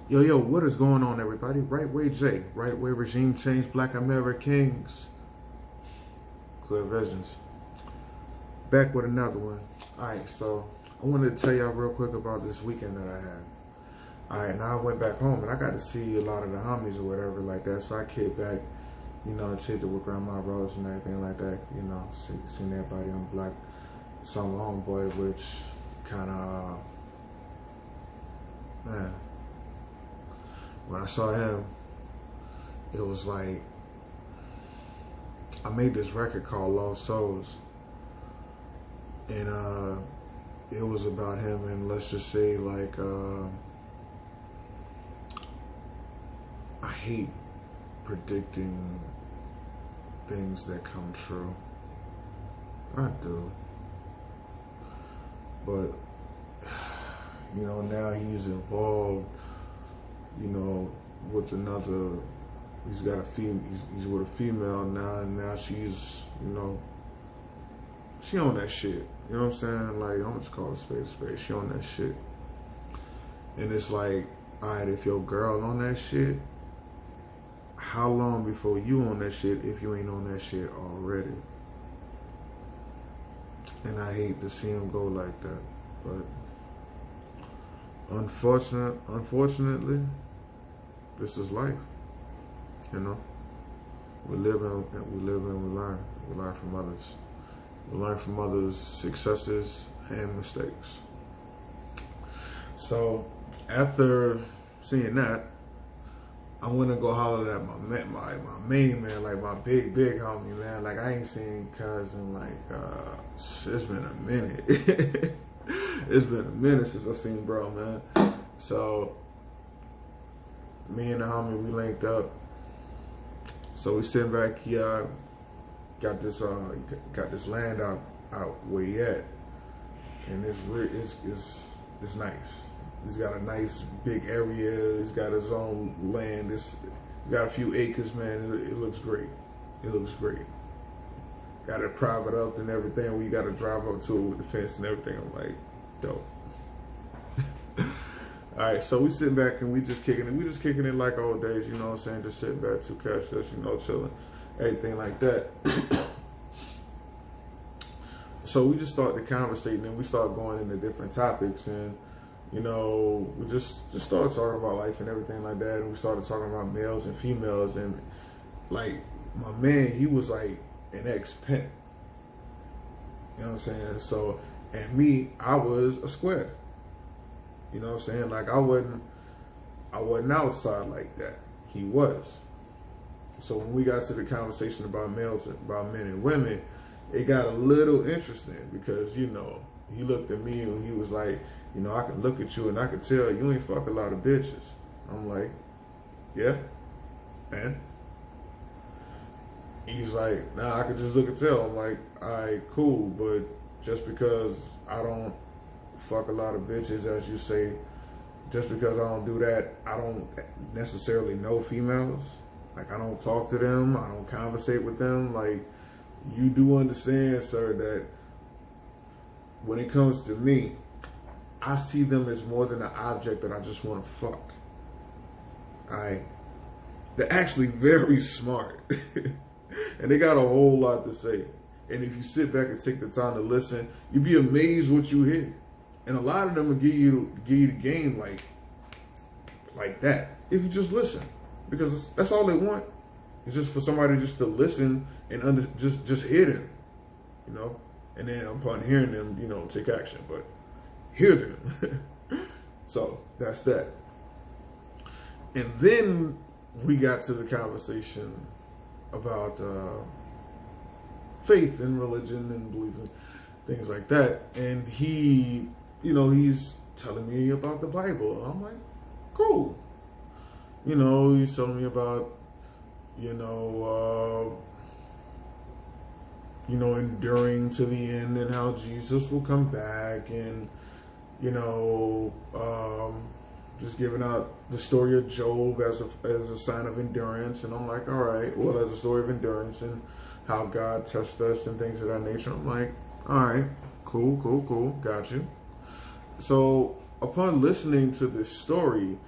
Yo, what is going on, everybody? Right Way J, Right Way Regime Change, Black America Kings, Clear Visions. Back with another one. Alright, so I wanted to tell y'all real quick about this weekend that I had. Alright, now I went back home and I got to see a lot of the homies or whatever like that. So I came back, chilled with Grandma Rose and everything like that. Seeing everybody on the block. Saw my homeboy, which kind of, man, when I saw him, it was like, I made this record called Lost Souls. And it was about him, and let's just say, like, I hate predicting things that come true. I do. But, now he's involved, with another, he's got a female, he's with a female now, and now she's, she on that shit. You know what I'm saying? Like, I'm just call it spade a spade. She on that shit. And it's like, alright, if your girl on that shit, how long before you on that shit if you ain't on that shit already? And I hate to see him go like that. But unfortunately, this is life. We live and we learn. We learn from others. We learn from others' successes and mistakes. So after seeing that, I went to go holler at my main man, like my big homie, man. Like, I ain't seen cuz in like it's been a minute. It's been a minute since I seen bro, man. So me and the homie, we linked up. So we sitting back here, got this land out where he at, and it's nice. He's got a nice big area. He's got his own land. He's got a few acres, man. It looks great. It looks great. Got it private up and everything. Where you got to drive up to it with the fence and everything. I'm like, dope. All right, so we sitting back and we just kicking it. We just kicking it like old days, you know what I'm saying? Just sitting back, two cash, chilling, everything like that. So we just started conversating and we started going into different topics, and we just started talking about life and everything like that. And we started talking about males and females, and like my man, he was like an ex-pimp. You know what I'm saying? So, and me, I was a square. You know what I'm saying? Like, I wasn't outside like that. He was. So when we got to the conversation about males, about men and women, it got a little interesting because, he looked at me and he was like, I can look at you and I can tell you ain't fuck a lot of bitches. I'm like, yeah, man. He's like, nah, I can just look and tell. I'm like, all right, cool, but just because I don't fuck a lot of bitches, as you say, just because I don't do that, I don't necessarily know females. Like, I don't talk to them, I don't conversate with them. Like, you do understand, sir, that when it comes to me, I see them as more than an object that I just want to fuck. They're actually very smart. And they got a whole lot to say. And if you sit back and take the time to listen, you'd be amazed what you hear. And a lot of them will give you the game like that if you just listen, because that's all they want. It's just for somebody just to listen and just hear them, And then upon hearing them, take action. But hear them. So that's that. And then we got to the conversation about faith and religion and believing things like that. And he, he's telling me about the Bible. I'm like, cool. He's telling me about, enduring to the end and how Jesus will come back, and, just giving out the story of Job as a sign of endurance. And I'm like, all right, well, as a story of endurance and how God tests us and things of that nature. I'm like, all right, cool, got you. So upon listening to this story,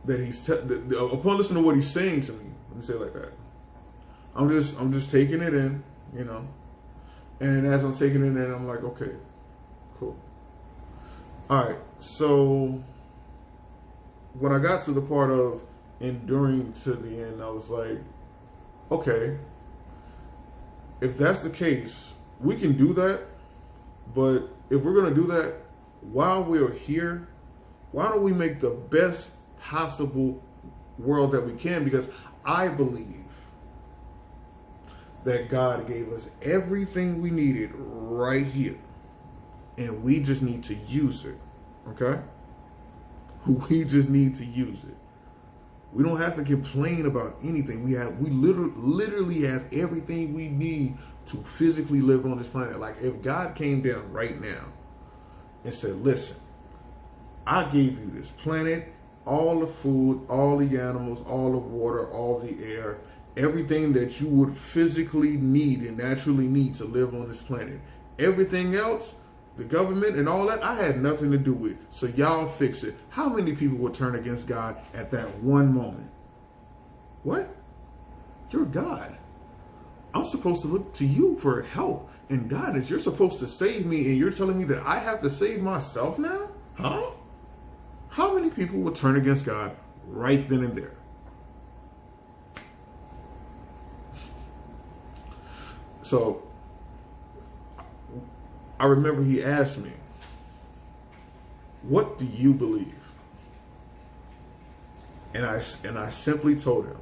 that upon listening to what he's saying to me, let me say it like that. I'm just taking it in, you know. And as I'm taking it in, I'm like, okay, cool. All right, so when I got to the part of enduring to the end, I was like, okay, if that's the case, we can do that. But if we're going to do that while we're here, why don't we make the best possible world that we can? Because I believe that God gave us everything we needed right here. And we just need to use it. Okay? We just need to use it. We don't have to complain about anything. We literally have everything we need to physically live on this planet. Like if God came down right now and said, listen, I gave you this planet, all the food, all the animals, all the water, all the air, everything that you would physically need and naturally need to live on this planet. Everything else, the government and all that, I had nothing to do with. So y'all fix it. How many people would turn against God at that one moment? What? You're God. I'm supposed to look to you for help and guidance. You're supposed to save me, and you're telling me that I have to save myself now? Huh? How many people would turn against God right then and there? So I remember he asked me, what do you believe? And I simply told him,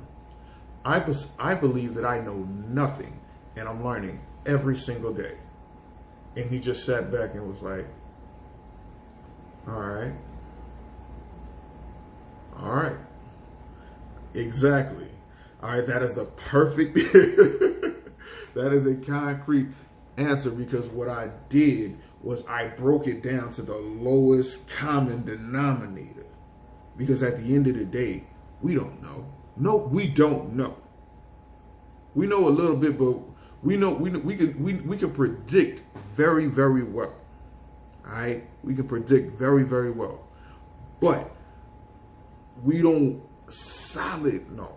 I believe that I know nothing and I'm learning every single day. And he just sat back and was like, all right. All right. Exactly. All right. That is the perfect, that is a concrete answer, because what I did was I broke it down to the lowest common denominator. Because at the end of the day, we don't know. No, we don't know. We know a little bit, but we can predict very, very well. All right? We can predict very, very well. But we don't solid know.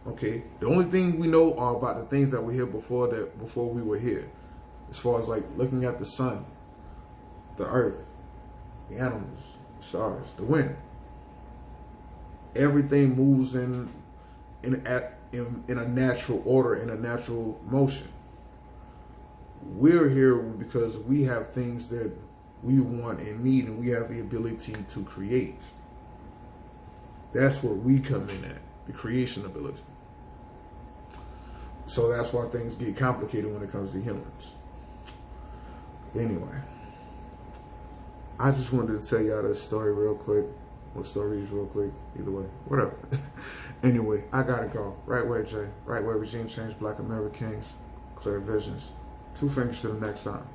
Okay? The only thing we know are about the things that were here before we were here. As far as like looking at the sun, the earth, the animals, the stars, the wind. Everything moves in a natural order, in a natural motion. We're here because we have things that we want and need, and we have the ability to create. That's where we come in at, the creation ability. So that's why things get complicated when it comes to humans. Anyway, I just wanted to tell y'all this story real quick. What stories real quick, either way, whatever. Anyway, I gotta go. Right way, Jay. Right way, regime change, Black Americans, clear visions. 2 fingers to the next time.